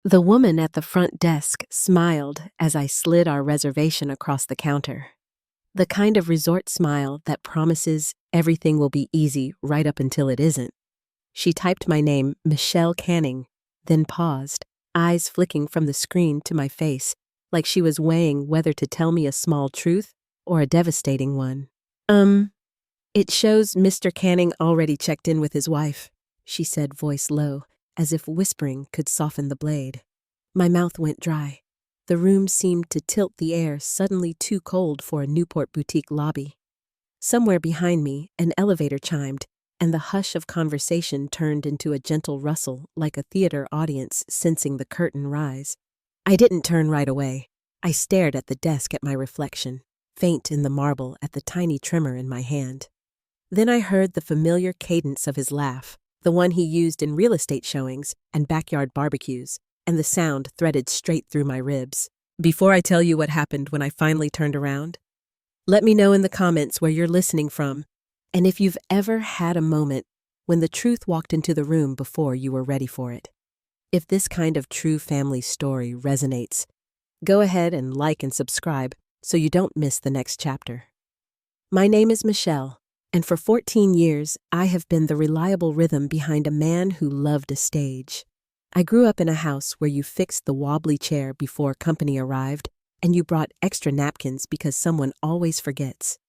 The woman at the front desk smiled as I slid our reservation across the counter. The kind of resort smile that promises everything will be easy right up until it isn't. She typed my name, Michelle Canning, then paused, eyes flicking from the screen to my face, like she was weighing whether to tell me a small truth or a devastating one. It shows Mr. Canning already checked in with his wife, she said, voice low, as if whispering could soften the blade. My mouth went dry. The room seemed to tilt the air suddenly too cold for a Newport boutique lobby. Somewhere behind me, an elevator chimed, and the hush of conversation turned into a gentle rustle like a theater audience sensing the curtain rise. I didn't turn right away. I stared at the desk at my reflection, faint in the marble at the tiny tremor in my hand. Then I heard the familiar cadence of his laugh, the one he used in real estate showings and backyard barbecues, and the sound threaded straight through my ribs. Before I tell you what happened when I finally turned around, let me know in the comments where you're listening from, and if you've ever had a moment when the truth walked into the room before you were ready for it. If this kind of true family story resonates, go ahead and like and subscribe so you don't miss the next chapter. My name is Michelle, and for 14 years I have been the reliable rhythm behind a man who loved a stage. I grew up in a house where you fixed the wobbly chair before company arrived, and you brought extra napkins because someone always forgets.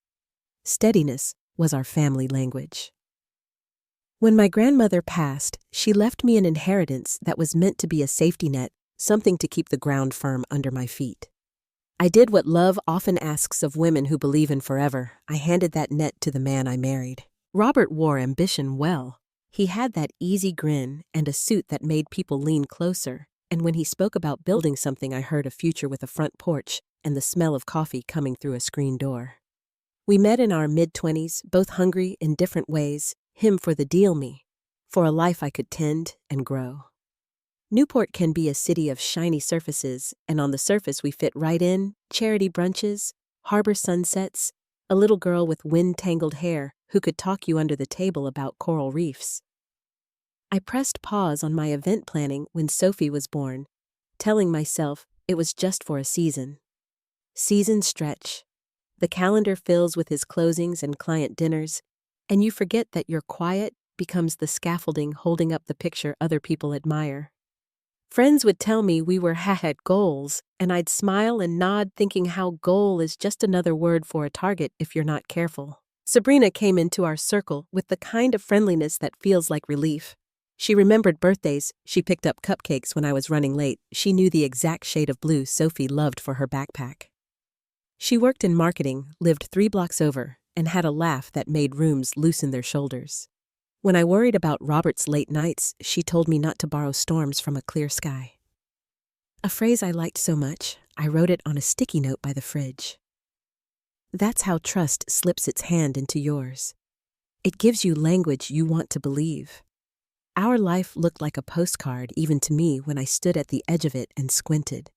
Steadiness was our family language. When my grandmother passed, she left me an inheritance that was meant to be a safety net, something to keep the ground firm under my feet. I did what love often asks of women who believe in forever. I handed that net to the man I married. Robert wore ambition well. He had that easy grin and a suit that made people lean closer, and when he spoke about building something, I heard a future with a front porch and the smell of coffee coming through a screen door. We met in our mid-20s, both hungry in different ways, him for the deal, me for a life I could tend and grow. Newport can be a city of shiny surfaces, and on the surface we fit right in: charity brunches, harbor sunsets, a little girl with wind-tangled hair who could talk you under the table about coral reefs. I pressed pause on my event planning when Sophie was born, telling myself it was just for a season. Seasons stretch. The calendar fills with his closings and client dinners, and you forget that your quiet becomes the scaffolding holding up the picture other people admire. Friends would tell me we were had goals, and I'd smile and nod thinking how goal is just another word for a target if you're not careful. Sabrina came into our circle with the kind of friendliness that feels like relief. She remembered birthdays, she picked up cupcakes when I was running late, she knew the exact shade of blue Sophie loved for her backpack. She worked in marketing, lived 3 blocks over, and had a laugh that made rooms loosen their shoulders. When I worried about Robert's late nights, she told me not to borrow storms from a clear sky. A phrase I liked so much, I wrote it on a sticky note by the fridge. That's how trust slips its hand into yours. It gives you language you want to believe. Our life looked like a postcard even to me when I stood at the edge of it and squinted.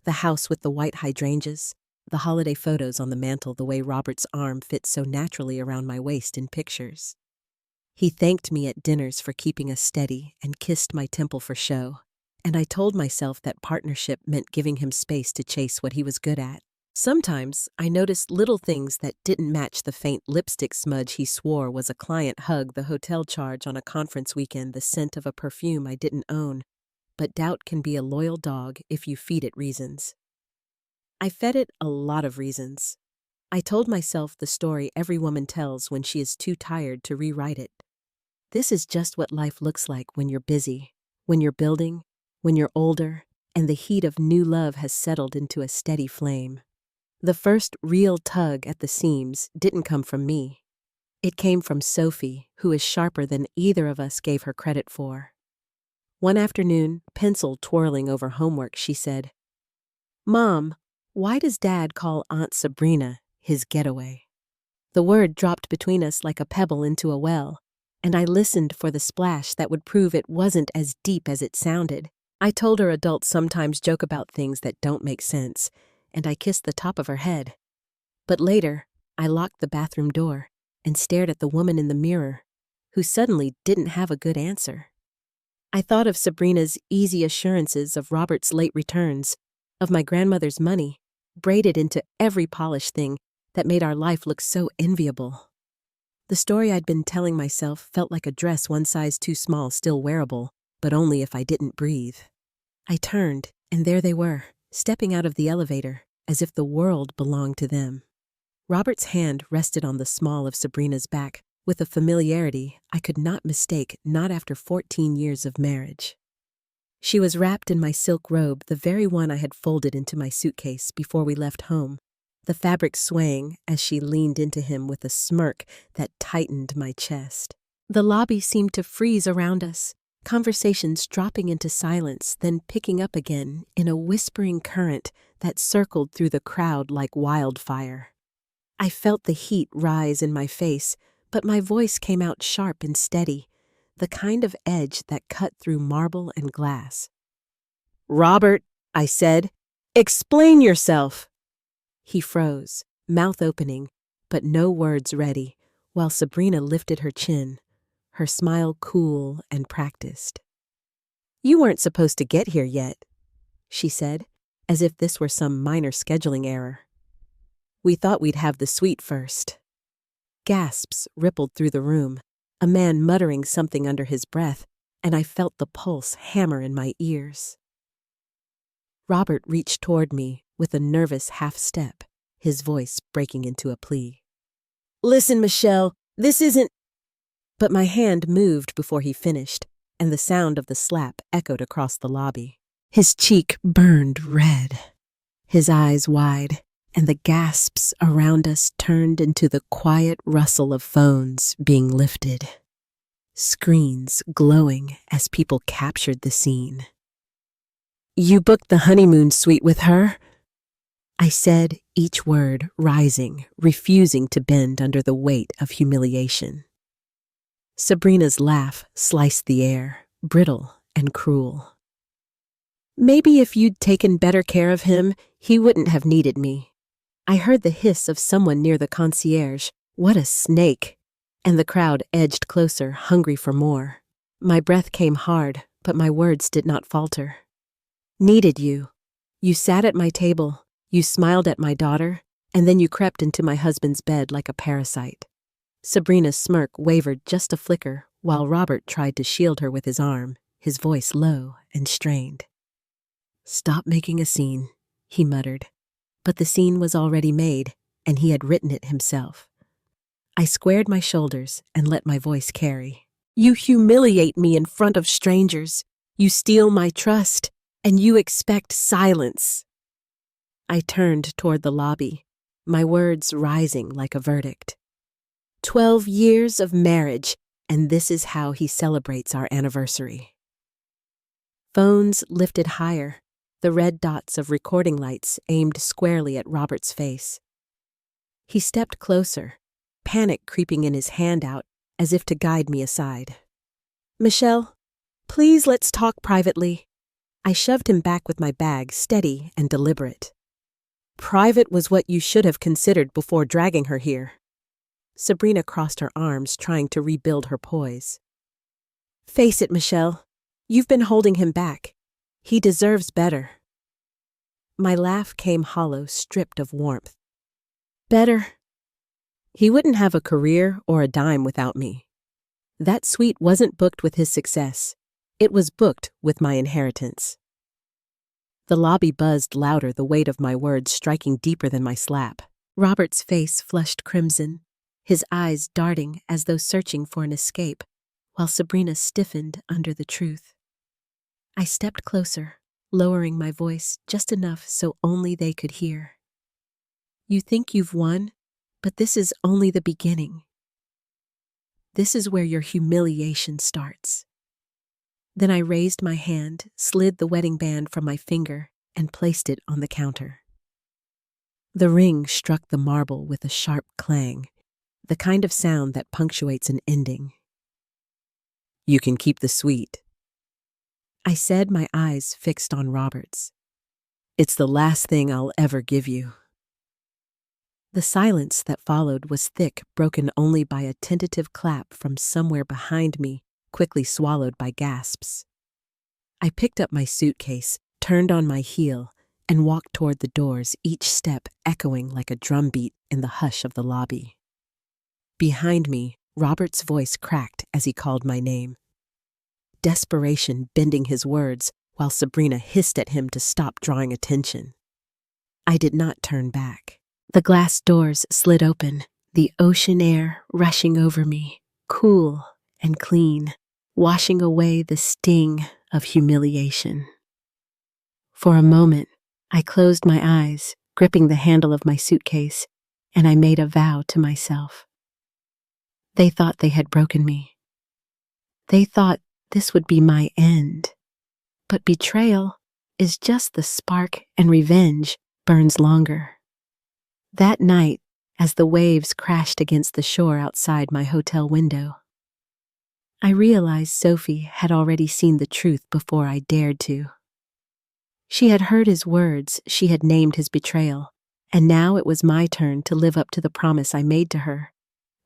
The house with the white hydrangeas, the holiday photos on the mantel, the way Robert's arm fit so naturally around my waist in pictures. He thanked me at dinners for keeping us steady and kissed my temple for show, and I told myself that partnership meant giving him space to chase what he was good at. Sometimes I noticed little things that didn't match the faint lipstick smudge he swore was a client hug, the hotel charge on a conference weekend, the scent of a perfume I didn't own. But doubt can be a loyal dog if you feed it reasons. I fed it a lot of reasons. I told myself the story every woman tells when she is too tired to rewrite it. This is just what life looks like when you're busy, when you're building, when you're older, and the heat of new love has settled into a steady flame. The first real tug at the seams didn't come from me. It came from Sophie, who is sharper than either of us gave her credit for. One afternoon, pencil twirling over homework, she said, "Mom, why does Dad call Aunt Sabrina his getaway?" The word dropped between us like a pebble into a well, and I listened for the splash that would prove it wasn't as deep as it sounded. I told her adults sometimes joke about things that don't make sense, and I kissed the top of her head. But later, I locked the bathroom door and stared at the woman in the mirror, who suddenly didn't have a good answer. I thought of Sabrina's easy assurances of Robert's late returns, of my grandmother's money, braided into every polished thing that made our life look so enviable. The story I'd been telling myself felt like a dress one size too small still wearable, but only if I didn't breathe. I turned, and there they were, stepping out of the elevator, as if the world belonged to them. Robert's hand rested on the small of Sabrina's back, with a familiarity I could not mistake, not after 14 years of marriage. She was wrapped in my silk robe, the very one I had folded into my suitcase before we left home, the fabric swaying as she leaned into him with a smirk that tightened my chest. The lobby seemed to freeze around us, conversations dropping into silence, then picking up again in a whispering current that circled through the crowd like wildfire. I felt the heat rise in my face, but my voice came out sharp and steady, the kind of edge that cut through marble and glass. "Robert," I said, "explain yourself." He froze, mouth opening, but no words ready, while Sabrina lifted her chin, her smile cool and practiced. "You weren't supposed to get here yet," she said, as if this were some minor scheduling error. "We thought we'd have the suite first." Gasps rippled through the room, a man muttering something under his breath, and I felt the pulse hammer in my ears. Robert reached toward me with a nervous half-step, his voice breaking into a plea. "Listen, Michelle, this isn't—" But my hand moved before he finished, and the sound of the slap echoed across the lobby. His cheek burned red, his eyes wide, and the gasps around us turned into the quiet rustle of phones being lifted, screens glowing as people captured the scene. "You booked the honeymoon suite with her?" I said, each word rising, refusing to bend under the weight of humiliation. Sabrina's laugh sliced the air, brittle and cruel. "Maybe if you'd taken better care of him, he wouldn't have needed me." I heard the hiss of someone near the concierge. "What a snake!" And the crowd edged closer, hungry for more. My breath came hard, but my words did not falter. "Needed you. You sat at my table, you smiled at my daughter, and then you crept into my husband's bed like a parasite." Sabrina's smirk wavered just a flicker, while Robert tried to shield her with his arm, his voice low and strained. "Stop making a scene," he muttered. But the scene was already made, and he had written it himself. I squared my shoulders and let my voice carry. "You humiliate me in front of strangers. You steal my trust, and you expect silence." I turned toward the lobby, my words rising like a verdict. 12 years of marriage, and this is how he celebrates our anniversary. Phones lifted higher, the red dots of recording lights aimed squarely at Robert's face. He stepped closer, panic creeping in his hand out as if to guide me aside. "Michelle, please let's talk privately." I shoved him back with my bag, steady and deliberate. "Private was what you should have considered before dragging her here." Sabrina crossed her arms, trying to rebuild her poise. "Face it, Michelle. You've been holding him back. He deserves better." My laugh came hollow, stripped of warmth. "Better? He wouldn't have a career or a dime without me. That suite wasn't booked with his success. It was booked with my inheritance." The lobby buzzed louder, the weight of my words striking deeper than my slap. Robert's face flushed crimson, his eyes darting as though searching for an escape, while Sabrina stiffened under the truth. I stepped closer, lowering my voice just enough so only they could hear. "You think you've won, but this is only the beginning. This is where your humiliation starts." Then I raised my hand, slid the wedding band from my finger, and placed it on the counter. The ring struck the marble with a sharp clang, the kind of sound that punctuates an ending. "You can keep the suite," I said, my eyes fixed on Robert's. "It's the last thing I'll ever give you." The silence that followed was thick, broken only by a tentative clap from somewhere behind me, quickly swallowed by gasps. I picked up my suitcase, turned on my heel, and walked toward the doors, each step echoing like a drumbeat in the hush of the lobby. Behind me, Robert's voice cracked as he called my name, desperation bending his words while Sabrina hissed at him to stop drawing attention. I did not turn back. The glass doors slid open, the ocean air rushing over me, cool and clean, washing away the sting of humiliation. For a moment, I closed my eyes, gripping the handle of my suitcase, and I made a vow to myself. They thought they had broken me. They thought this would be my end. But betrayal is just the spark, and revenge burns longer. That night, as the waves crashed against the shore outside my hotel window, I realized Sophie had already seen the truth before I dared to. She had heard his words, she had named his betrayal, and now it was my turn to live up to the promise I made to her,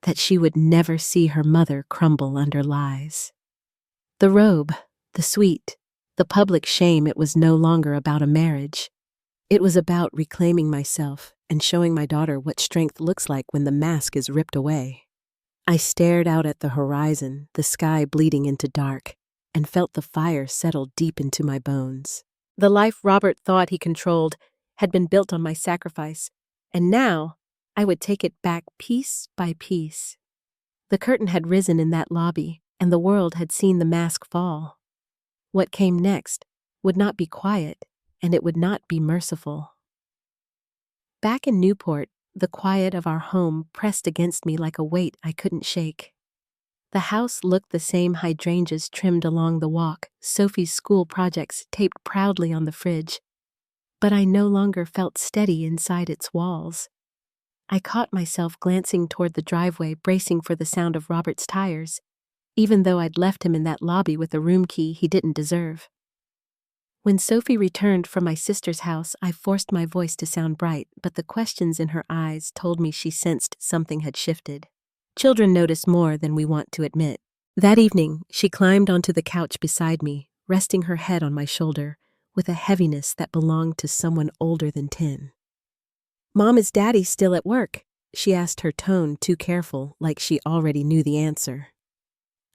that she would never see her mother crumble under lies. The robe, the suite, the public shame, it was no longer about a marriage. It was about reclaiming myself and showing my daughter what strength looks like when the mask is ripped away. I stared out at the horizon, the sky bleeding into dark, and felt the fire settle deep into my bones. The life Robert thought he controlled had been built on my sacrifice, and now I would take it back piece by piece. The curtain had risen in that lobby, and the world had seen the mask fall. What came next would not be quiet, and it would not be merciful. Back in Newport, the quiet of our home pressed against me like a weight I couldn't shake. The house looked the same, hydrangeas trimmed along the walk, Sophie's school projects taped proudly on the fridge. But I no longer felt steady inside its walls. I caught myself glancing toward the driveway, bracing for the sound of Robert's tires, even though I'd left him in that lobby with a room key he didn't deserve. When Sophie returned from my sister's house, I forced my voice to sound bright, but the questions in her eyes told me she sensed something had shifted. Children notice more than we want to admit. That evening, she climbed onto the couch beside me, resting her head on my shoulder, with a heaviness that belonged to someone older than 10. "Mom, is Daddy still at work?" she asked, her tone too careful, like she already knew the answer.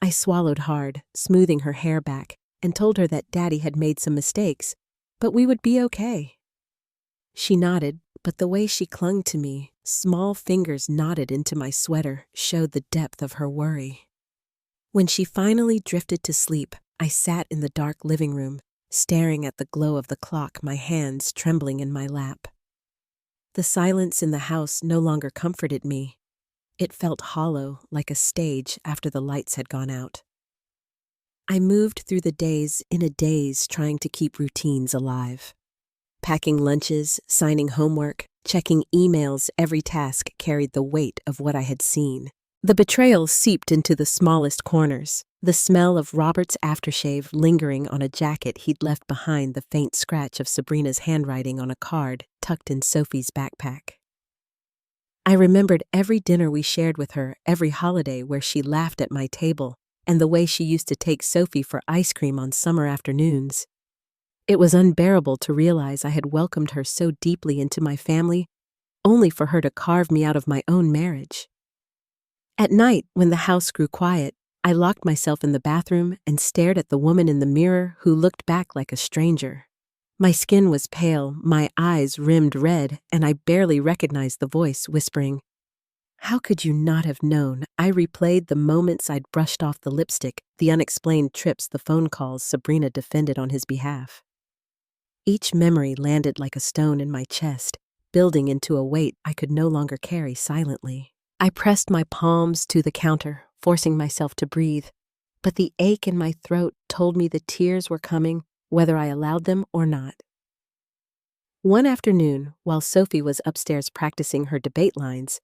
I swallowed hard, smoothing her hair back, and told her that Daddy had made some mistakes, but we would be okay. She nodded, but the way she clung to me, small fingers knotted into my sweater, showed the depth of her worry. When she finally drifted to sleep, I sat in the dark living room, staring at the glow of the clock, my hands trembling in my lap. The silence in the house no longer comforted me. It felt hollow, like a stage after the lights had gone out. I moved through the days in a daze, trying to keep routines alive. Packing lunches, signing homework, checking emails, every task carried the weight of what I had seen. The betrayal seeped into the smallest corners, the smell of Robert's aftershave lingering on a jacket he'd left behind, the faint scratch of Sabrina's handwriting on a card tucked in Sophie's backpack. I remembered every dinner we shared with her, every holiday where she laughed at my table, and the way she used to take Sophie for ice cream on summer afternoons. It was unbearable to realize I had welcomed her so deeply into my family, only for her to carve me out of my own marriage. At night, when the house grew quiet, I locked myself in the bathroom and stared at the woman in the mirror who looked back like a stranger. My skin was pale, my eyes rimmed red, and I barely recognized the voice whispering, "How could you not have known?" I replayed the moments I'd brushed off, the lipstick, the unexplained trips, the phone calls Sabrina defended on his behalf. Each memory landed like a stone in my chest, building into a weight I could no longer carry silently. I pressed my palms to the counter, forcing myself to breathe, but the ache in my throat told me the tears were coming, whether I allowed them or not. One afternoon, while Sophie was upstairs practicing her debate lines,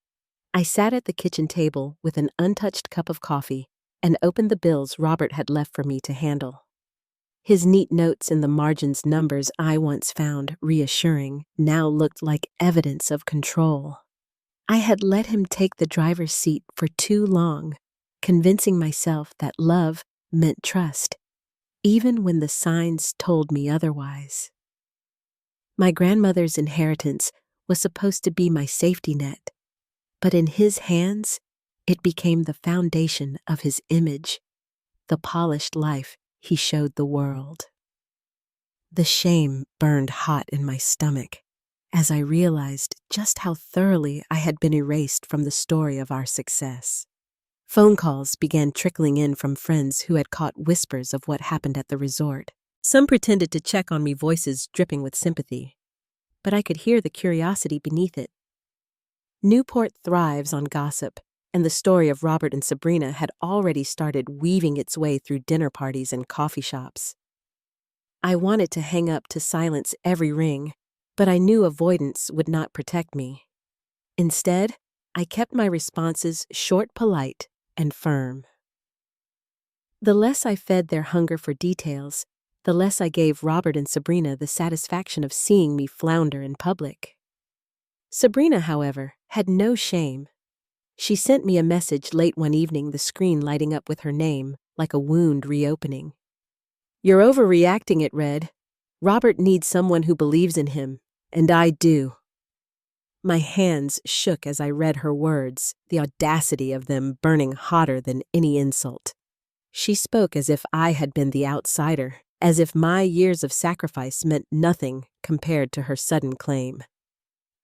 I sat at the kitchen table with an untouched cup of coffee and opened the bills Robert had left for me to handle. His neat notes in the margins, numbers I once found reassuring, now looked like evidence of control. I had let him take the driver's seat for too long, convincing myself that love meant trust, even when the signs told me otherwise. My grandmother's inheritance was supposed to be my safety net, but in his hands, it became the foundation of his image, the polished life he showed the world. The shame burned hot in my stomach as I realized just how thoroughly I had been erased from the story of our success. Phone calls began trickling in from friends who had caught whispers of what happened at the resort. Some pretended to check on me, voices dripping with sympathy, but I could hear the curiosity beneath it. Newport thrives on gossip, and the story of Robert and Sabrina had already started weaving its way through dinner parties and coffee shops. I wanted to hang up to silence every ring, but I knew avoidance would not protect me. Instead, I kept my responses short, polite, and firm. The less I fed their hunger for details, the less I gave Robert and Sabrina the satisfaction of seeing me flounder in public. Sabrina, however, had no shame. She sent me a message late one evening, the screen lighting up with her name, like a wound reopening. "You're overreacting," it read. "Robert needs someone who believes in him, and I do." My hands shook as I read her words, the audacity of them burning hotter than any insult. She spoke as if I had been the outsider, as if my years of sacrifice meant nothing compared to her sudden claim.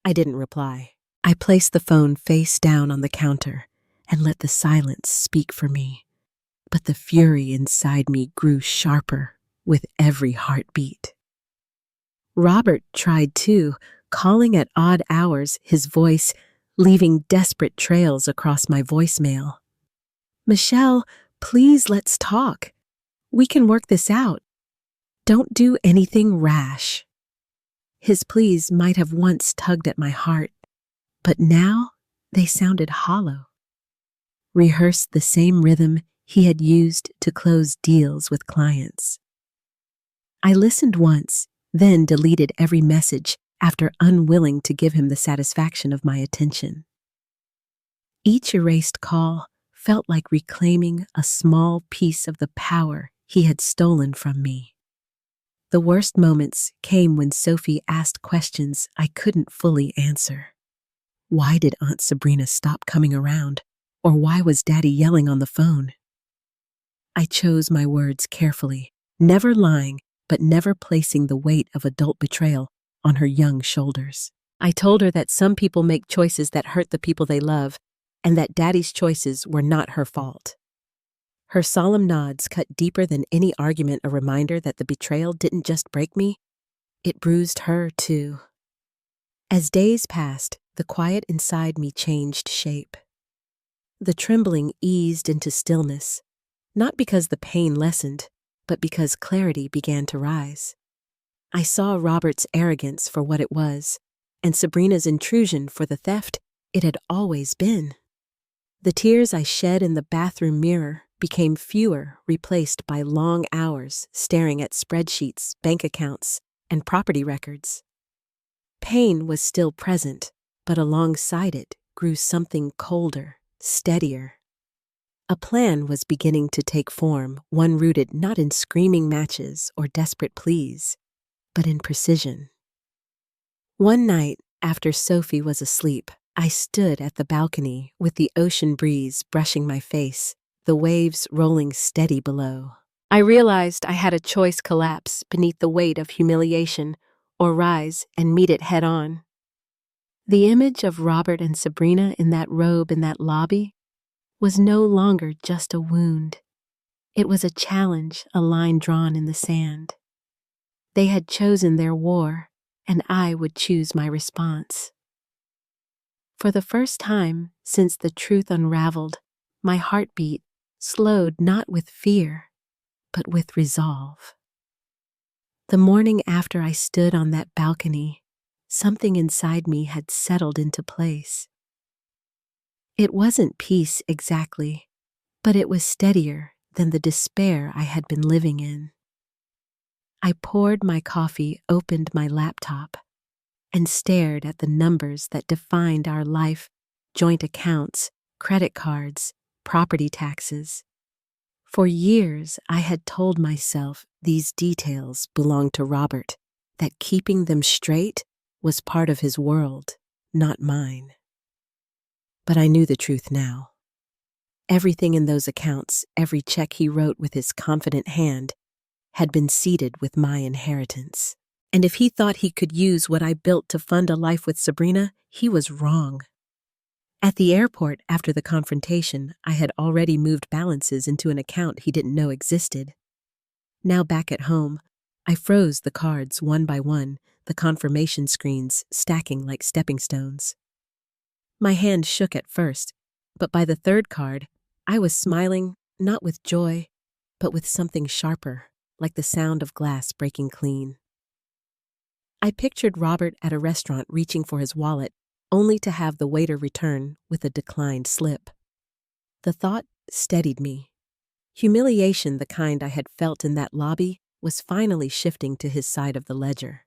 I didn't reply. I placed the phone face down on the counter and let the silence speak for me. But the fury inside me grew sharper with every heartbeat. Robert tried too, calling at odd hours, his voice leaving desperate trails across my voicemail. "Michelle, please, let's talk. We can work this out. Don't do anything rash." His pleas might have once tugged at my heart, but now they sounded hollow. Rehearsed the same rhythm he had used to close deals with clients. I listened once, then deleted every message after unwilling to give him the satisfaction of my attention. Each erased call felt like reclaiming a small piece of the power he had stolen from me. The worst moments came when Sophie asked questions I couldn't fully answer. Why did Aunt Sabrina stop coming around? Or why was Daddy yelling on the phone? I chose my words carefully, never lying, but never placing the weight of adult betrayal on her young shoulders. I told her that some people make choices that hurt the people they love, and that Daddy's choices were not her fault. Her solemn nods cut deeper than any argument, a reminder that the betrayal didn't just break me, it bruised her too. As days passed, the quiet inside me changed shape. The trembling eased into stillness, not because the pain lessened, but because clarity began to rise. I saw Robert's arrogance for what it was, and Sabrina's intrusion for the theft it had always been. The tears I shed in the bathroom mirror became fewer, replaced by long hours staring at spreadsheets, bank accounts, and property records. Pain was still present, but alongside it grew something colder, steadier. A plan was beginning to take form, one rooted not in screaming matches or desperate pleas, but in precision. One night, after Sophie was asleep, I stood at the balcony with the ocean breeze brushing my face, the waves rolling steady below. I realized I had a choice: collapse beneath the weight of humiliation, or rise and meet it head on. The image of Robert and Sabrina in that robe in that lobby was no longer just a wound. It was a challenge, a line drawn in the sand. They had chosen their war, and I would choose my response. For the first time since the truth unraveled, my heartbeat slowed not with fear, but with resolve. The morning after I stood on that balcony, something inside me had settled into place. It wasn't peace exactly, but it was steadier than the despair I had been living in. I poured my coffee, opened my laptop, and stared at the numbers that defined our life: joint accounts, credit cards, property taxes. For years, I had told myself these details belonged to Robert, that keeping them straight was part of his world, not mine. But I knew the truth now. Everything in those accounts, every check he wrote with his confident hand, had been seeded with my inheritance. And if he thought he could use what I built to fund a life with Sabrina, he was wrong. At the airport, after the confrontation, I had already moved balances into an account he didn't know existed. Now back at home, I froze the cards one by one, the confirmation screens stacking like stepping stones. My hand shook at first, but by the third card, I was smiling, not with joy, but with something sharper, like the sound of glass breaking clean. I pictured Robert at a restaurant reaching for his wallet, only to have the waiter return with a declined slip. The thought steadied me. Humiliation, the kind I had felt in that lobby, was finally shifting to his side of the ledger.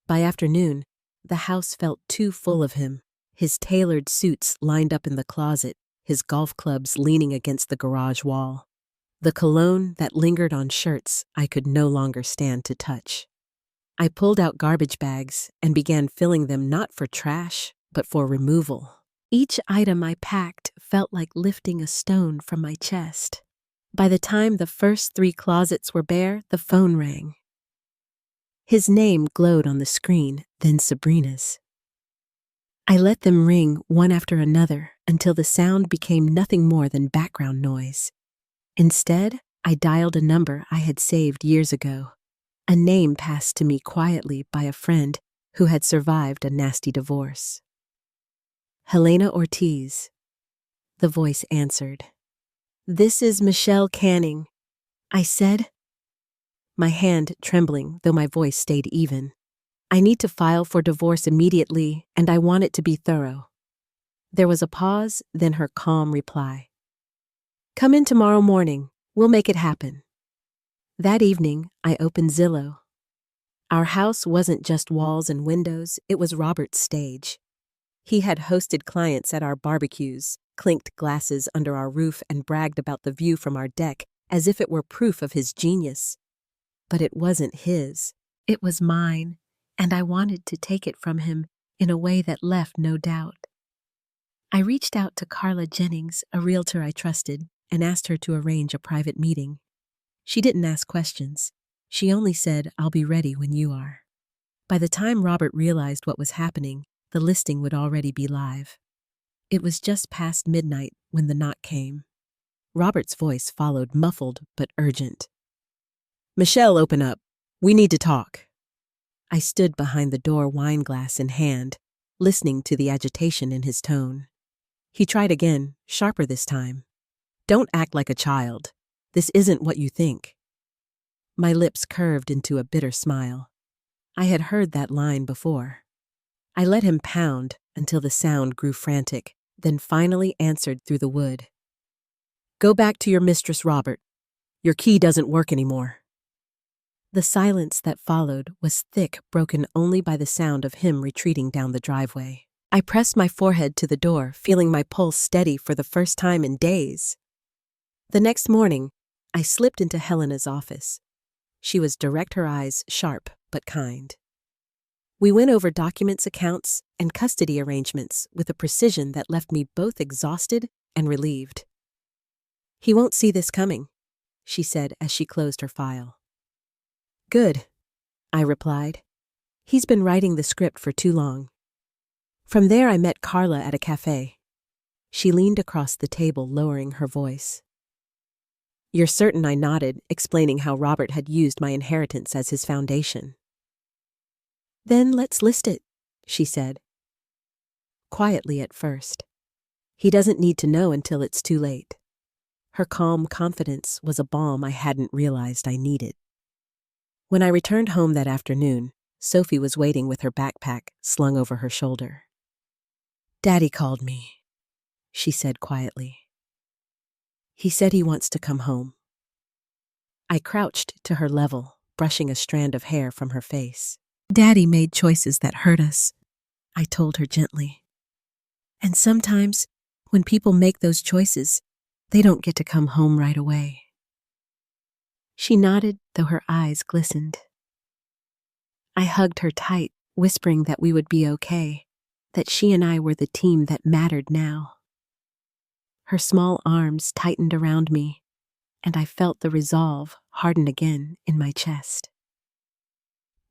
By afternoon, the house felt too full of him, his tailored suits lined up in the closet, his golf clubs leaning against the garage wall. The cologne that lingered on shirts I could no longer stand to touch. I pulled out garbage bags and began filling them not for trash, but for removal. Each item I packed felt like lifting a stone from my chest. By the time the first 3 closets were bare, the phone rang. His name glowed on the screen, then Sabrina's. I let them ring one after another until the sound became nothing more than background noise. Instead, I dialed a number I had saved years ago. A name passed to me quietly by a friend who had survived a nasty divorce. Helena Ortiz. The voice answered. "This is Michelle Canning," I said, my hand trembling, though my voice stayed even. "I need to file for divorce immediately, and I want it to be thorough." There was a pause, then her calm reply. "Come in tomorrow morning. We'll make it happen." That evening, I opened Zillow. Our house wasn't just walls and windows, it was Robert's stage. He had hosted clients at our barbecues, clinked glasses under our roof, and bragged about the view from our deck as if it were proof of his genius. But it wasn't his. It was mine, and I wanted to take it from him in a way that left no doubt. I reached out to Carla Jennings, a realtor I trusted, and asked her to arrange a private meeting. She didn't ask questions. She only said, "I'll be ready when you are." By the time Robert realized what was happening, the listing would already be live. It was just past midnight when the knock came. Robert's voice followed, muffled but urgent. "Michelle, open up. We need to talk." I stood behind the door, wine glass in hand, listening to the agitation in his tone. He tried again, sharper this time. "Don't act like a child. This isn't what you think." My lips curved into a bitter smile. I had heard that line before. I let him pound until the sound grew frantic, then finally answered through the wood. "Go back to your mistress, Robert. Your key doesn't work anymore." The silence that followed was thick, broken only by the sound of him retreating down the driveway. I pressed my forehead to the door, feeling my pulse steady for the first time in days. The next morning, I slipped into Helena's office. She was direct, her eyes sharp but kind. We went over documents, accounts, and custody arrangements with a precision that left me both exhausted and relieved. "He won't see this coming," she said as she closed her file. "Good," I replied. "He's been writing the script for too long." From there, I met Carla at a cafe. She leaned across the table, lowering her voice. "You're certain?" I nodded, explaining how Robert had used my inheritance as his foundation. "Then let's list it," she said. Quietly at first. "He doesn't need to know until it's too late." Her calm confidence was a balm I hadn't realized I needed. When I returned home that afternoon, Sophie was waiting with her backpack slung over her shoulder. "Daddy called me," she said quietly. "He said he wants to come home." I crouched to her level, brushing a strand of hair from her face. "Daddy made choices that hurt us," I told her gently. "And sometimes, when people make those choices, They don't get to come home right away. She nodded, though her eyes glistened. I hugged her tight, whispering that we would be okay, that she and I were the team that mattered now. Her small arms tightened around me, and I felt the resolve harden again in my chest.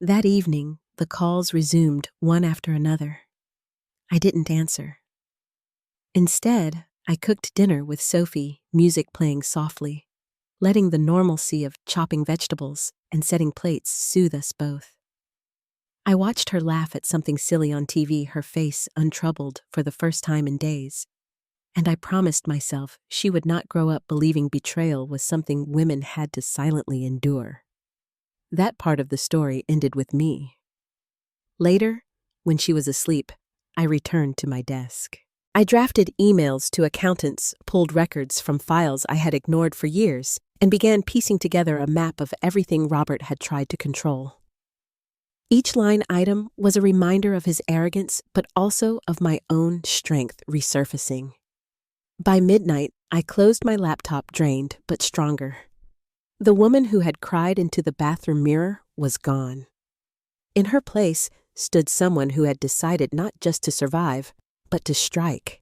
That evening, the calls resumed one after another. I didn't answer. Instead, I cooked dinner with Sophie, music playing softly, letting the normalcy of chopping vegetables and setting plates soothe us both. I watched her laugh at something silly on TV, her face untroubled for the first time in days, and I promised myself she would not grow up believing betrayal was something women had to silently endure. That part of the story ended with me. Later, when she was asleep, I returned to my desk. I drafted emails to accountants, pulled records from files I had ignored for years, and began piecing together a map of everything Robert had tried to control. Each line item was a reminder of his arrogance, but also of my own strength resurfacing. By midnight, I closed my laptop, drained but stronger. The woman who had cried into the bathroom mirror was gone. In her place stood someone who had decided not just to survive, but to strike.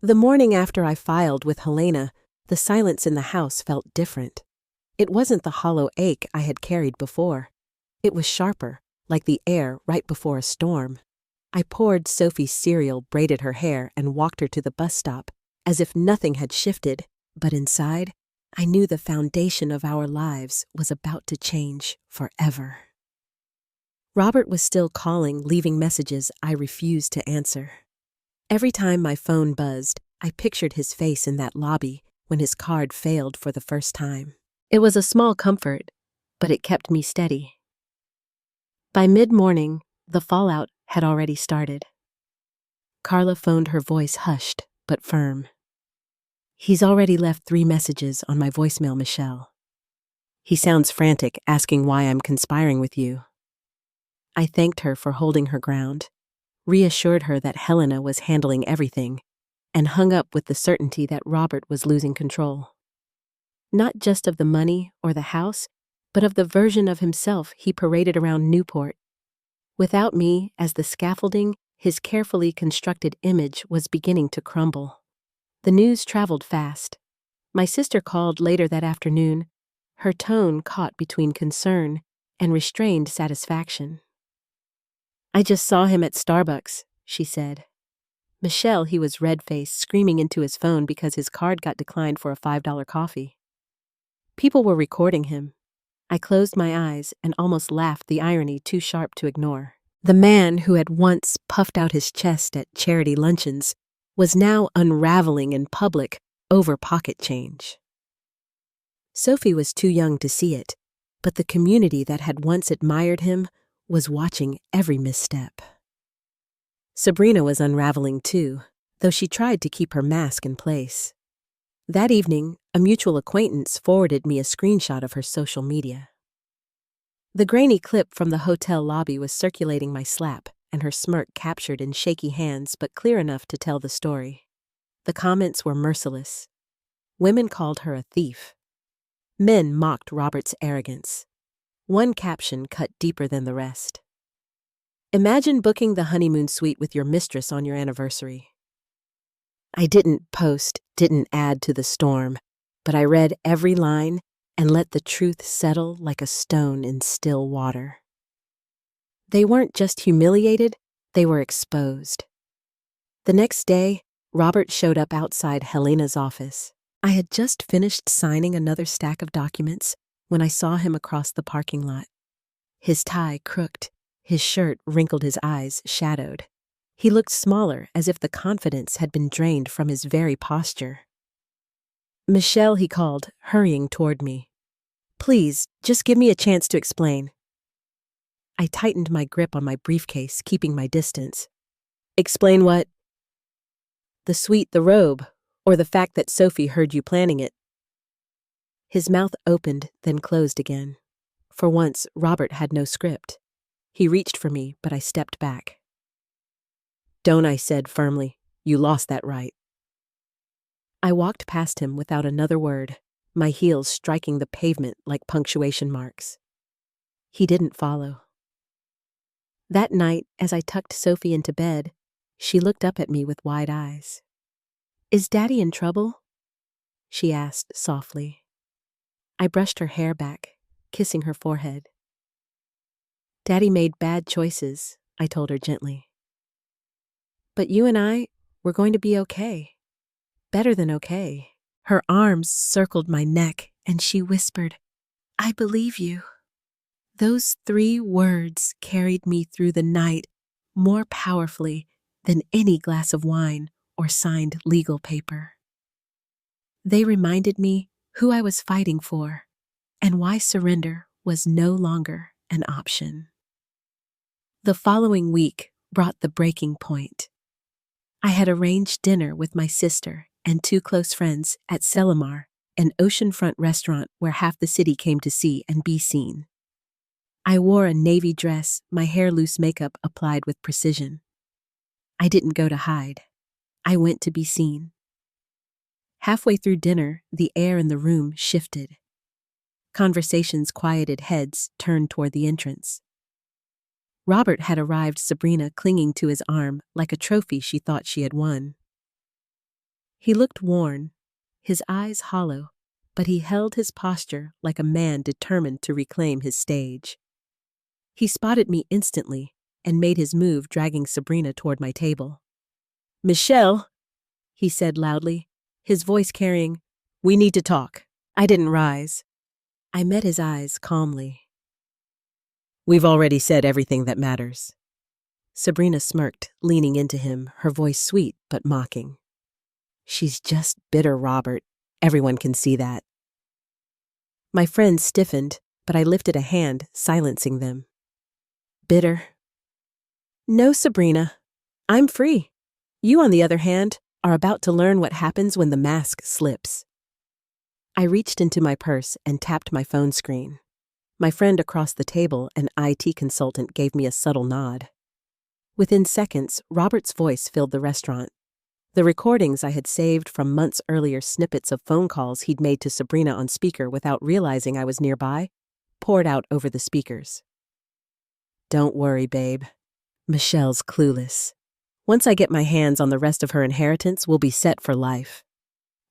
The morning after I filed with Helena, the silence in the house felt different. It wasn't the hollow ache I had carried before. It was sharper, like the air right before a storm. I poured Sophie's cereal, braided her hair, and walked her to the bus stop, as if nothing had shifted, but inside, I knew the foundation of our lives was about to change forever. Robert was still calling, leaving messages I refused to answer. Every time my phone buzzed, I pictured his face in that lobby when his card failed for the first time. It was a small comfort, but it kept me steady. By mid-morning, the fallout had already started. Carla phoned, her voice hushed but firm. "He's already left 3 messages on my voicemail, Michelle. He sounds frantic, asking why I'm conspiring with you." I thanked her for holding her ground, reassured her that Helena was handling everything, and hung up with the certainty that Robert was losing control. Not just of the money or the house, but of the version of himself he paraded around Newport. Without me as the scaffolding, his carefully constructed image was beginning to crumble. The news traveled fast. My sister called later that afternoon, her tone caught between concern and restrained satisfaction. "I just saw him at Starbucks," she said. "Michelle, he was red-faced, screaming into his phone because his card got declined for a $5 coffee. People were recording him." I closed my eyes and almost laughed, the irony too sharp to ignore. The man who had once puffed out his chest at charity luncheons was now unraveling in public over pocket change. Sophie was too young to see it, but the community that had once admired him was watching every misstep. Sabrina was unraveling too, though she tried to keep her mask in place. That evening, a mutual acquaintance forwarded me a screenshot of her social media. The grainy clip from the hotel lobby was circulating my Slap, and her smirk captured in shaky hands but clear enough to tell the story. The comments were merciless. Women called her a thief. Men mocked Robert's arrogance. One caption cut deeper than the rest. "Imagine booking the honeymoon suite with your mistress on your anniversary." I didn't post, didn't add to the storm, but I read every line and let the truth settle like a stone in still water. They weren't just humiliated, they were exposed. The next day, Robert showed up outside Helena's office. I had just finished signing another stack of documents when I saw him across the parking lot. His tie crooked, his shirt wrinkled, his eyes shadowed. He looked smaller, as if the confidence had been drained from his very posture. "Michelle," he called, hurrying toward me. "Please, just give me a chance to explain." I tightened my grip on my briefcase, keeping my distance. "Explain what?" "The suite, the robe, or the fact that Sophie heard you planning it." His mouth opened, then closed again. For once, Robert had no script. He reached for me, but I stepped back. "Don't," I said firmly. "You lost that right." I walked past him without another word, my heels striking the pavement like punctuation marks. He didn't follow. That night, as I tucked Sophie into bed, she looked up at me with wide eyes. "Is Daddy in trouble?" she asked softly. I brushed her hair back, kissing her forehead. "Daddy made bad choices," I told her gently. "But you and I, we're going to be okay. Better than okay." Her arms circled my neck and she whispered, "I believe you." Those 3 words carried me through the night more powerfully than any glass of wine or signed legal paper. They reminded me who I was fighting for and why surrender was no longer an option. The following week brought the breaking point. I had arranged dinner with my sister and 2 close friends at Selimar, an oceanfront restaurant where half the city came to see and be seen. I wore a navy dress, my hair loose makeup applied with precision. I didn't go to hide. I went to be seen. Halfway through dinner, the air in the room shifted. Conversations quieted, heads turned toward the entrance. Robert had arrived, Sabrina clinging to his arm like a trophy she thought she had won. He looked worn, his eyes hollow, but he held his posture like a man determined to reclaim his stage. He spotted me instantly and made his move, dragging Sabrina toward my table. "Michelle," he said loudly, his voice carrying, "we need to talk." I didn't rise. I met his eyes calmly. "We've already said everything that matters." Sabrina smirked, leaning into him, her voice sweet but mocking. "She's just bitter, Robert. Everyone can see that." My friends stiffened, but I lifted a hand, silencing them. "Bitter? No, Sabrina. I'm free. You, on the other hand, are about to learn what happens when the mask slips." I reached into my purse and tapped my phone screen. My friend across the table, an IT consultant, gave me a subtle nod. Within seconds, Robert's voice filled the restaurant. The recordings I had saved from months earlier, snippets of phone calls he'd made to Sabrina on speaker without realizing I was nearby, poured out over the speakers. "Don't worry, babe. Michelle's clueless. Once I get my hands on the rest of her inheritance, we'll be set for life."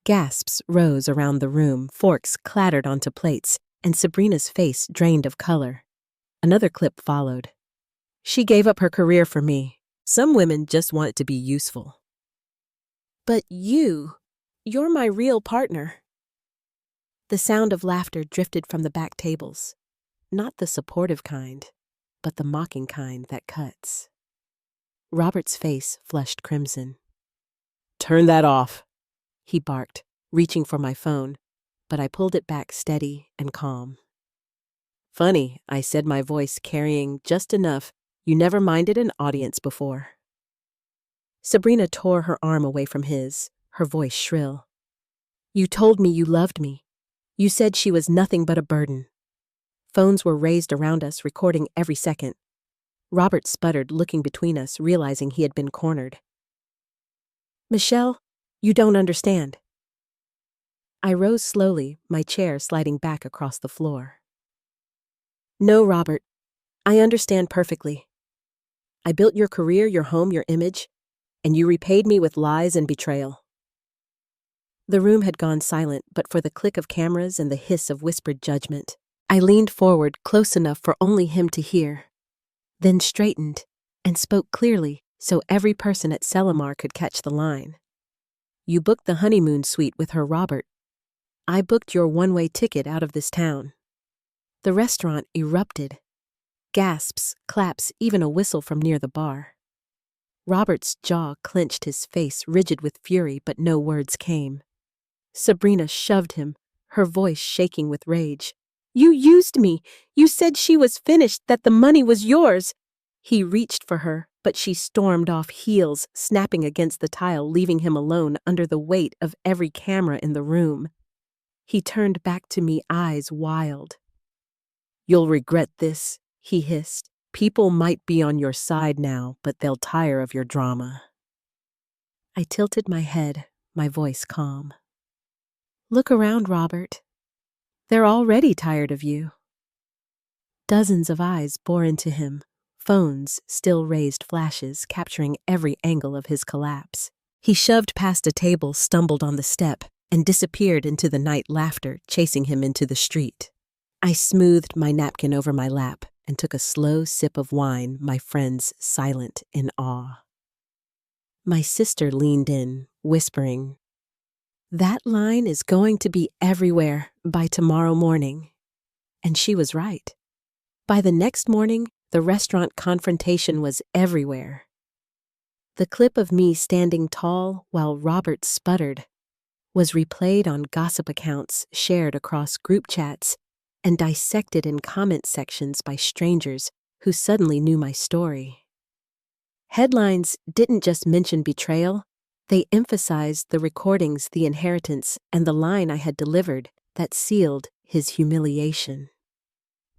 Gasps rose around the room, forks clattered onto plates, and Sabrina's face drained of color. Another clip followed. "She gave up her career for me. Some women just want to be useful." "But you're my real partner." The sound of laughter drifted from the back tables. Not the supportive kind, but the mocking kind that cuts. Robert's face flushed crimson. "Turn that off," he barked, reaching for my phone, but I pulled it back steady and calm. "Funny," I said, my voice carrying just enough. "You never minded an audience before." Sabrina tore her arm away from his, her voice shrill. "You told me you loved me. You said she was nothing but a burden." Phones were raised around us, recording every second. Robert sputtered, looking between us, realizing he had been cornered. "Michelle, you don't understand." I rose slowly, my chair sliding back across the floor. "No, Robert, I understand perfectly. I built your career, your home, your image, and you repaid me with lies and betrayal." The room had gone silent, but for the click of cameras and the hiss of whispered judgment. I leaned forward, close enough for only him to hear, then straightened and spoke clearly so every person at Selimar could catch the line. "You booked the honeymoon suite with her, Robert. I booked your one-way ticket out of this town." The restaurant erupted. Gasps, claps, even a whistle from near the bar. Robert's jaw clenched, his face rigid with fury, but no words came. Sabrina shoved him, her voice shaking with rage. "You used me. You said she was finished, that the money was yours." He reached for her, but she stormed off, heels snapping against the tile, leaving him alone under the weight of every camera in the room. He turned back to me, eyes wild. "You'll regret this," he hissed. "People might be on your side now, but they'll tire of your drama." I tilted my head, my voice calm. Look around, Robert. They're already tired of you. Dozens of eyes bore into him, phones still raised flashes capturing every angle of his collapse. He shoved past a table, stumbled on the step, and disappeared into the night, laughter chasing him into the street. I smoothed my napkin over my lap and took a slow sip of wine, my friends silent in awe. My sister leaned in, whispering, "That line is going to be everywhere by tomorrow morning." And she was right. By the next morning, the restaurant confrontation was everywhere. The clip of me standing tall while Robert sputtered was replayed on gossip accounts shared across group chats and dissected in comment sections by strangers who suddenly knew my story. Headlines didn't just mention betrayal, they emphasized the recordings, the inheritance, and the line I had delivered that sealed his humiliation.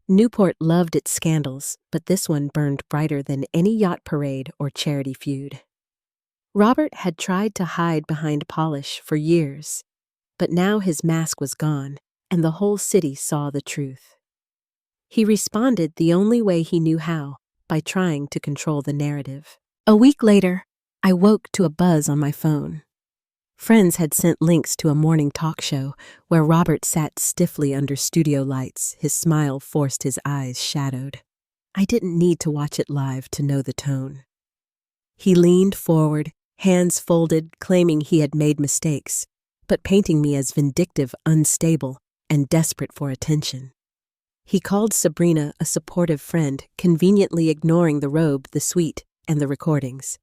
Newport loved its scandals, but this one burned brighter than any yacht parade or charity feud. Robert had tried to hide behind polish for years, but now his mask was gone, and the whole city saw the truth. He responded the only way he knew how, by trying to control the narrative. A week later, I woke to a buzz on my phone. Friends had sent links to a morning talk show where Robert sat stiffly under studio lights, his smile forced, his eyes shadowed. I didn't need to watch it live to know the tone. He leaned forward, hands folded, claiming he had made mistakes, but painting me as vindictive, unstable, and desperate for attention. He called Sabrina a supportive friend, conveniently ignoring the robe, the suite, and the recordings.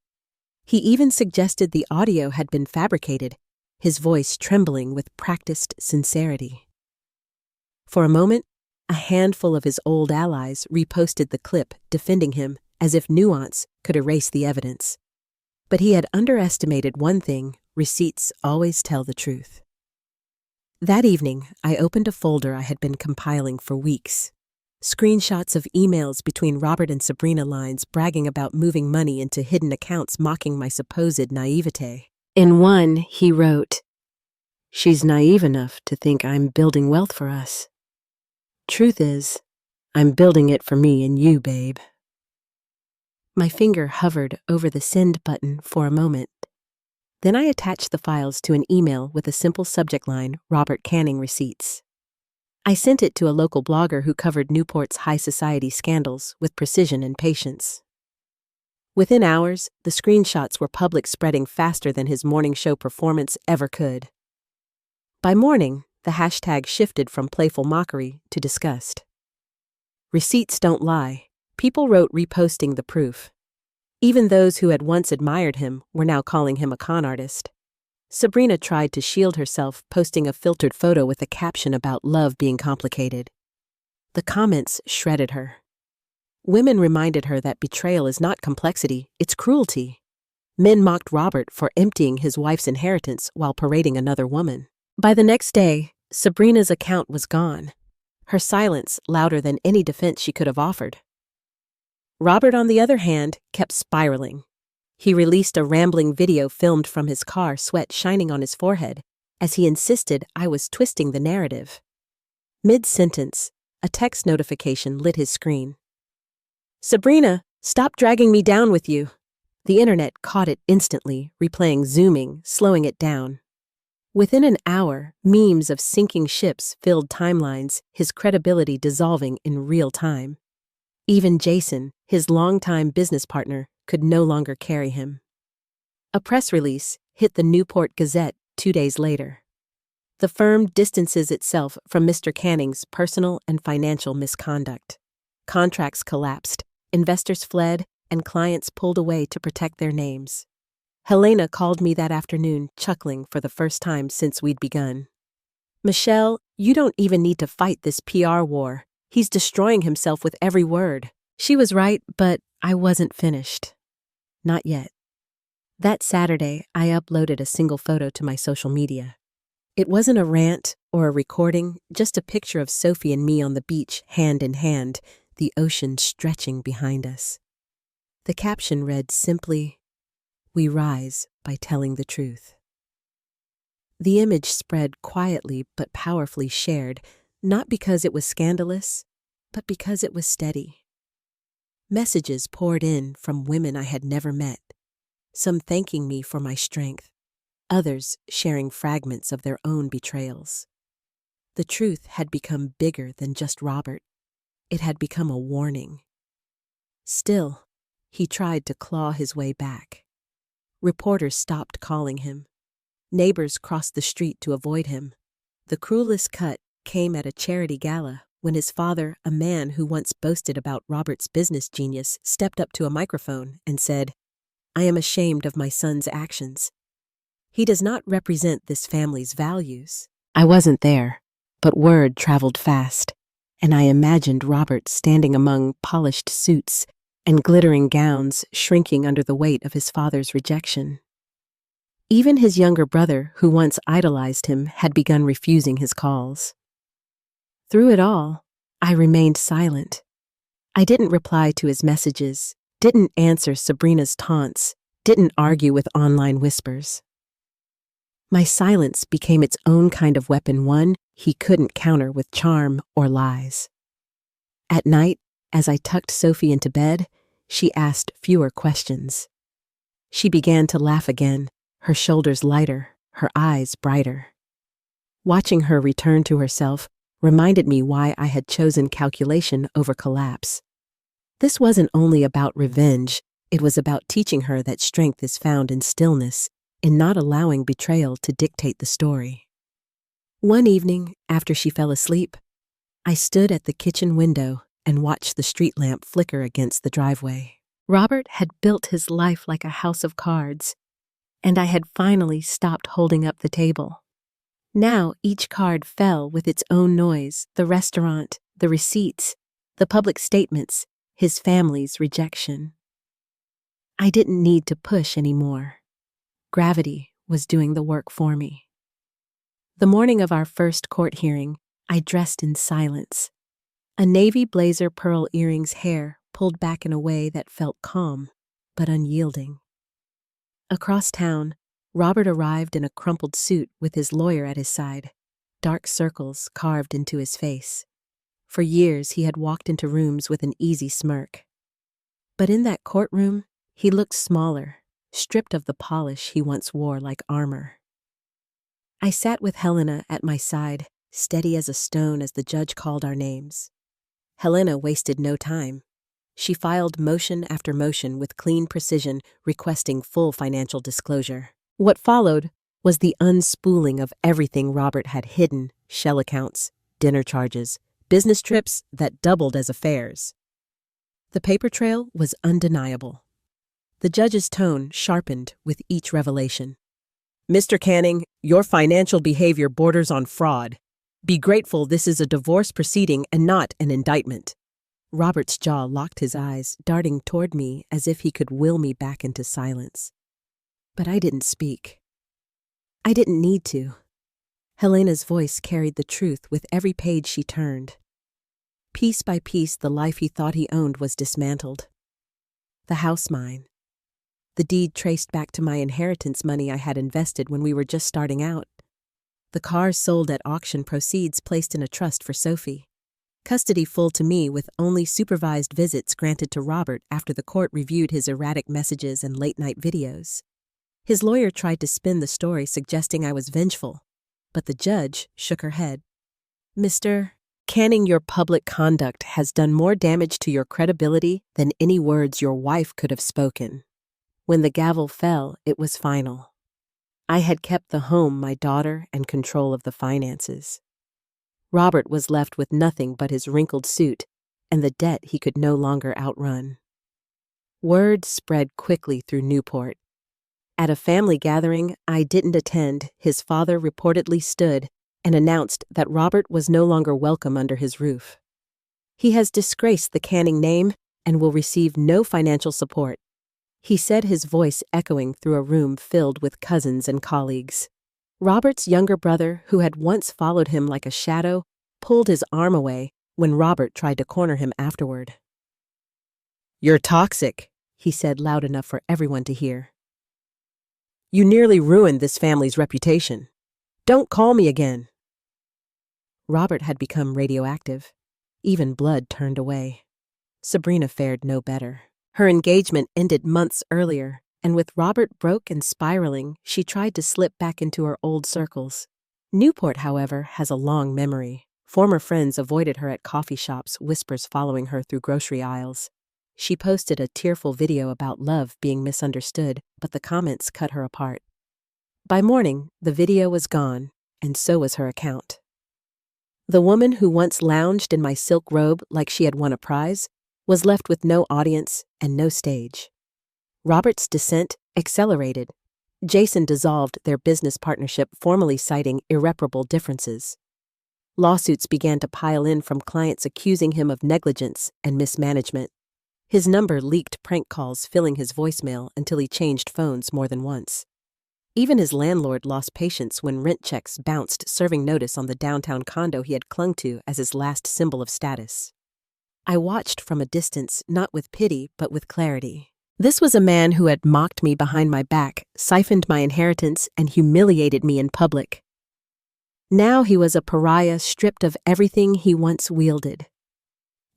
He even suggested the audio had been fabricated, his voice trembling with practiced sincerity. For a moment, a handful of his old allies reposted the clip, defending him as if nuance could erase the evidence. But he had underestimated one thing: receipts always tell the truth. That evening, I opened a folder I had been compiling for weeks. Screenshots of emails between Robert and Sabrina, lines bragging about moving money into hidden accounts, mocking my supposed naivete. In one, he wrote, "She's naive enough to think I'm building wealth for us. Truth is, I'm building it for me and you, babe." My finger hovered over the send button for a moment. Then I attached the files to an email with a simple subject line: Robert Canning receipts. I sent it to a local blogger who covered Newport's high society scandals with precision and patience. Within hours, the screenshots were public, spreading faster than his morning show performance ever could. By morning, the hashtag shifted from playful mockery to disgust. Receipts don't lie. People wrote, reposting the proof. Even those who had once admired him were now calling him a con artist. Sabrina tried to shield herself, posting a filtered photo with a caption about love being complicated. The comments shredded her. Women reminded her that betrayal is not complexity, it's cruelty. Men mocked Robert for emptying his wife's inheritance while parading another woman. By the next day, Sabrina's account was gone, her silence louder than any defense she could have offered. Robert, on the other hand, kept spiraling. He released a rambling video filmed from his car, sweat shining on his forehead, as he insisted I was twisting the narrative. Mid-sentence, a text notification lit his screen. "Sabrina, stop dragging me down with you." The internet caught it instantly, replaying, zooming, slowing it down. Within an hour, memes of sinking ships filled timelines, his credibility dissolving in real time. Even Jason, his longtime business partner, could no longer carry him. A press release hit the Newport Gazette 2 days later. The firm distances itself from Mr. Canning's personal and financial misconduct. Contracts collapsed, investors fled, and clients pulled away to protect their names. Helena called me that afternoon, chuckling for the first time since we'd begun. "Michelle, you don't even need to fight this PR war. He's destroying himself with every word." She was right, but I wasn't finished. Not yet. That Saturday, I uploaded a single photo to my social media. It wasn't a rant or a recording, just a picture of Sophie and me on the beach, hand in hand, the ocean stretching behind us. The caption read simply, "We rise by telling the truth." The image spread quietly but powerfully shared, not because it was scandalous, but because it was steady. Messages poured in from women I had never met, some thanking me for my strength, others sharing fragments of their own betrayals. The truth had become bigger than just Robert. It had become a warning. Still, he tried to claw his way back. Reporters stopped calling him. Neighbors crossed the street to avoid him. The cruelest cut came at a charity gala when his father, a man who once boasted about Robert's business genius, stepped up to a microphone and said, "I am ashamed of my son's actions. He does not represent this family's values." I wasn't there, but word traveled fast, and I imagined Robert standing among polished suits and glittering gowns shrinking under the weight of his father's rejection. Even his younger brother, who once idolized him, had begun refusing his calls. Through it all, I remained silent. I didn't reply to his messages, didn't answer Sabrina's taunts, didn't argue with online whispers. My silence became its own kind of weapon, one he couldn't counter with charm or lies. At night, as I tucked Sophie into bed, she asked fewer questions. She began to laugh again, her shoulders lighter, her eyes brighter. Watching her return to herself reminded me why I had chosen calculation over collapse. This wasn't only about revenge, it was about teaching her that strength is found in stillness, in not allowing betrayal to dictate the story. One evening, after she fell asleep, I stood at the kitchen window and watched the street lamp flicker against the driveway. Robert had built his life like a house of cards, and I had finally stopped holding up the table. Now each card fell with its own noise: the restaurant, the receipts, the public statements, his family's rejection. I didn't need to push anymore. Gravity was doing the work for me. The morning of our first court hearing, I dressed in silence. A navy blazer, pearl earrings, hair pulled back in a way that felt calm but unyielding. Across town, Robert arrived in a crumpled suit with his lawyer at his side, dark circles carved into his face. For years, he had walked into rooms with an easy smirk. But in that courtroom, he looked smaller, stripped of the polish he once wore like armor. I sat with Helena at my side, steady as a stone as the judge called our names. Helena wasted no time. She filed motion after motion with clean precision, requesting full financial disclosure. What followed was the unspooling of everything Robert had hidden: shell accounts, dinner charges, business trips that doubled as affairs. The paper trail was undeniable. The judge's tone sharpened with each revelation. "Mr. Canning, your financial behavior borders on fraud. Be grateful this is a divorce proceeding and not an indictment." Robert's jaw locked, his eyes darting toward me as if he could will me back into silence. But I didn't speak. I didn't need to. Helena's voice carried the truth with every page she turned. Piece by piece, the life he thought he owned was dismantled. The house mine. The deed traced back to my inheritance money I had invested when we were just starting out. The cars sold at auction, proceeds placed in a trust for Sophie. Custody full to me, with only supervised visits granted to Robert after the court reviewed his erratic messages and late-night videos. His lawyer tried to spin the story, suggesting I was vengeful, but the judge shook her head. "Mr. Canning, your public conduct has done more damage to your credibility than any words your wife could have spoken." When the gavel fell, it was final. I had kept the home, my daughter, and control of the finances. Robert was left with nothing but his wrinkled suit and the debt he could no longer outrun. Word spread quickly through Newport. At a family gathering I didn't attend, his father reportedly stood and announced that Robert was no longer welcome under his roof. "He has disgraced the Canning name and will receive no financial support," he said, his voice echoing through a room filled with cousins and colleagues. Robert's younger brother, who had once followed him like a shadow, pulled his arm away when Robert tried to corner him afterward. "You're toxic," he said loud enough for everyone to hear. "You nearly ruined this family's reputation." Don't call me again. Robert had become radioactive. Even blood turned away. Sabrina fared no better. Her engagement ended months earlier, and with Robert broke and spiraling, she tried to slip back into her old circles. Newport, however, has a long memory. Former friends avoided her at coffee shops, whispers following her through grocery aisles. She posted a tearful video about love being misunderstood, but the comments cut her apart. By morning, the video was gone, and so was her account. The woman who once lounged in my silk robe like she had won a prize was left with no audience and no stage. Robert's descent accelerated. Jason dissolved their business partnership, formally citing irreparable differences. Lawsuits began to pile in from clients accusing him of negligence and mismanagement. His number leaked prank calls filling his voicemail until he changed phones more than once. Even his landlord lost patience when rent checks bounced, serving notice on the downtown condo he had clung to as his last symbol of status. I watched from a distance, not with pity, but with clarity. This was a man who had mocked me behind my back, siphoned my inheritance, and humiliated me in public. Now he was a pariah stripped of everything he once wielded.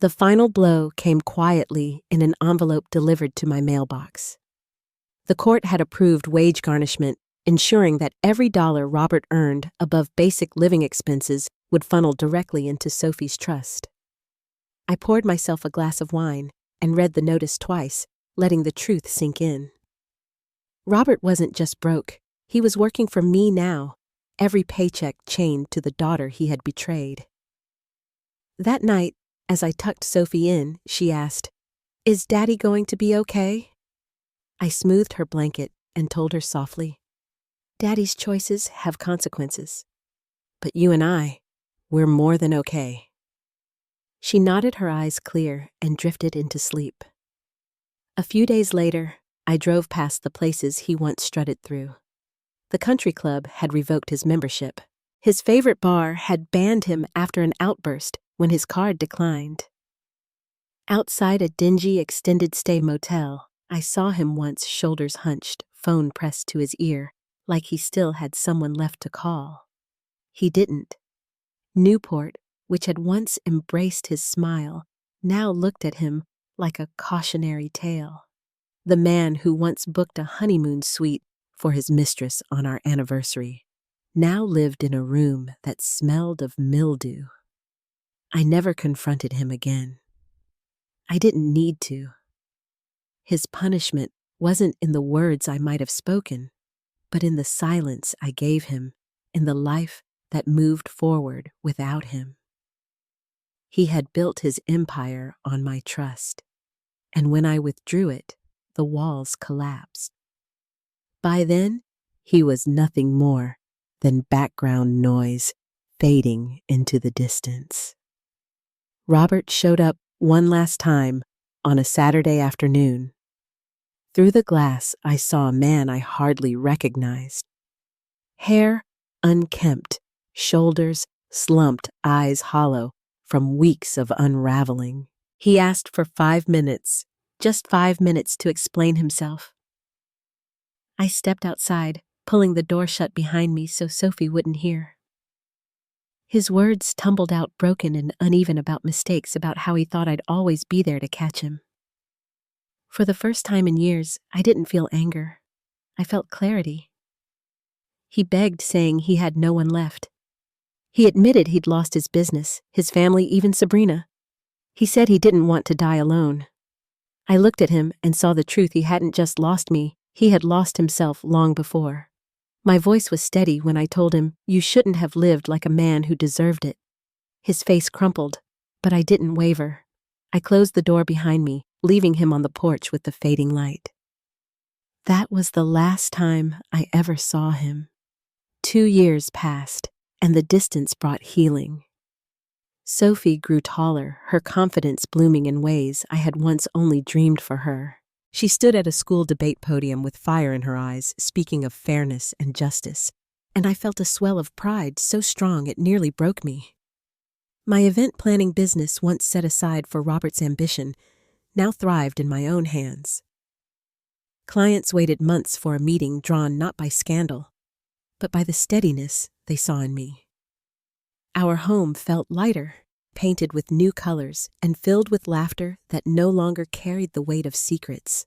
The final blow came quietly in an envelope delivered to my mailbox. The court had approved wage garnishment, ensuring that every dollar Robert earned above basic living expenses would funnel directly into Sophie's trust. I poured myself a glass of wine and read the notice twice, letting the truth sink in. Robert wasn't just broke, he was working for me now, every paycheck chained to the daughter he had betrayed. That night, as I tucked Sophie in, she asked, "Is Daddy going to be okay?" I smoothed her blanket and told her softly, "Daddy's choices have consequences. But you and we're more than okay." She nodded, her eyes clear, and drifted into sleep. A few days later, I drove past the places he once strutted through. The country club had revoked his membership. His favorite bar had banned him after an outburst when his card declined. Outside a dingy extended-stay motel, I saw him once, shoulders hunched, phone pressed to his ear, like he still had someone left to call. He didn't. Newport, which had once embraced his smile, now looked at him like a cautionary tale. The man who once booked a honeymoon suite for his mistress on our anniversary now lived in a room that smelled of mildew. I never confronted him again. I didn't need to. His punishment wasn't in the words I might have spoken, but in the silence I gave him, in the life that moved forward without him. He had built his empire on my trust, and when I withdrew it, the walls collapsed. By then, he was nothing more than background noise fading into the distance. Robert showed up one last time on a Saturday afternoon. Through the glass, I saw a man I hardly recognized. Hair unkempt, shoulders slumped, eyes hollow from weeks of unraveling. He asked for 5 minutes, just 5 minutes to explain himself. I stepped outside, pulling the door shut behind me so Sophie wouldn't hear. His words tumbled out broken and uneven about mistakes, about how he thought I'd always be there to catch him. For the first time in years, I didn't feel anger. I felt clarity. He begged, saying he had no one left. He admitted he'd lost his business, his family, even Sabrina. He said he didn't want to die alone. I looked at him and saw the truth. He hadn't just lost me, he had lost himself long before. My voice was steady when I told him, "You shouldn't have lived like a man who deserved it." His face crumpled, but I didn't waver. I closed the door behind me, leaving him on the porch with the fading light. That was the last time I ever saw him. 2 years passed, and the distance brought healing. Sophie grew taller, her confidence blooming in ways I had once only dreamed for her. She stood at a school debate podium with fire in her eyes, speaking of fairness and justice, and I felt a swell of pride so strong it nearly broke me. My event planning business, once set aside for Robert's ambition, now thrived in my own hands. Clients waited months for a meeting drawn not by scandal, but by the steadiness they saw in me. Our home felt lighter, painted with new colors and filled with laughter that no longer carried the weight of secrets.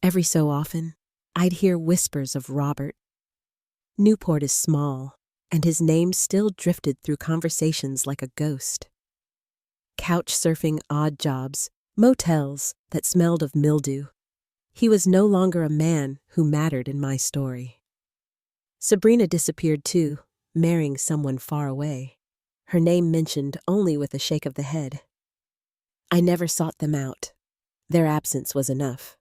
Every so often, I'd hear whispers of Robert. Newport is small, and his name still drifted through conversations like a ghost. Couch surfing odd jobs, motels that smelled of mildew. He was no longer a man who mattered in my story. Sabrina disappeared too, marrying someone far away. Her name mentioned only with a shake of the head. I never sought them out. Their absence was enough.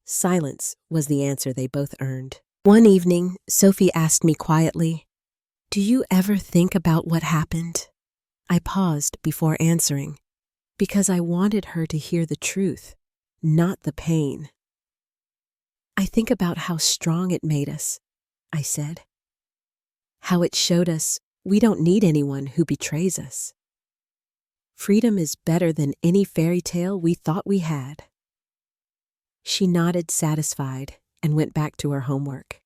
Silence was the answer they both earned. One evening, Sophie asked me quietly, "Do you ever think about what happened?" I paused before answering, because I wanted her to hear the truth, not the pain. "I think about how strong it made us," I said. "How it showed us we don't need anyone who betrays us. Freedom is better than any fairy tale we thought we had." She nodded, satisfied, and went back to her homework.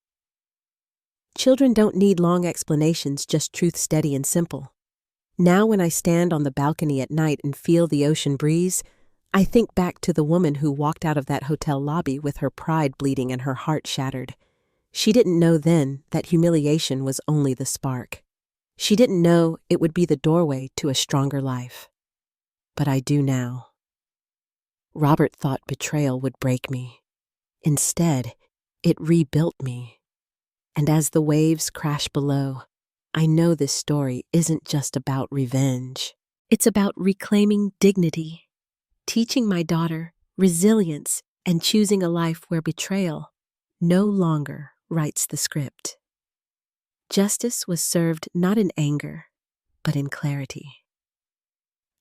Children don't need long explanations, just truth steady and simple. Now when I stand on the balcony at night and feel the ocean breeze, I think back to the woman who walked out of that hotel lobby with her pride bleeding and her heart shattered. She didn't know then that humiliation was only the spark. She didn't know it would be the doorway to a stronger life. But I do now. Robert thought betrayal would break me. Instead, it rebuilt me. And as the waves crash below, I know this story isn't just about revenge. It's about reclaiming dignity, teaching my daughter resilience, and choosing a life where betrayal no longer writes the script. Justice was served not in anger, but in clarity.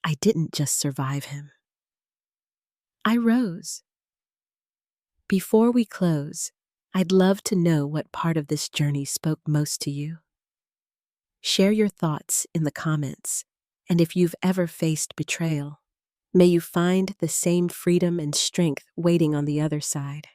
I didn't just survive him. I rose. Before we close, I'd love to know what part of this journey spoke most to you. Share your thoughts in the comments, and if you've ever faced betrayal, may you find the same freedom and strength waiting on the other side.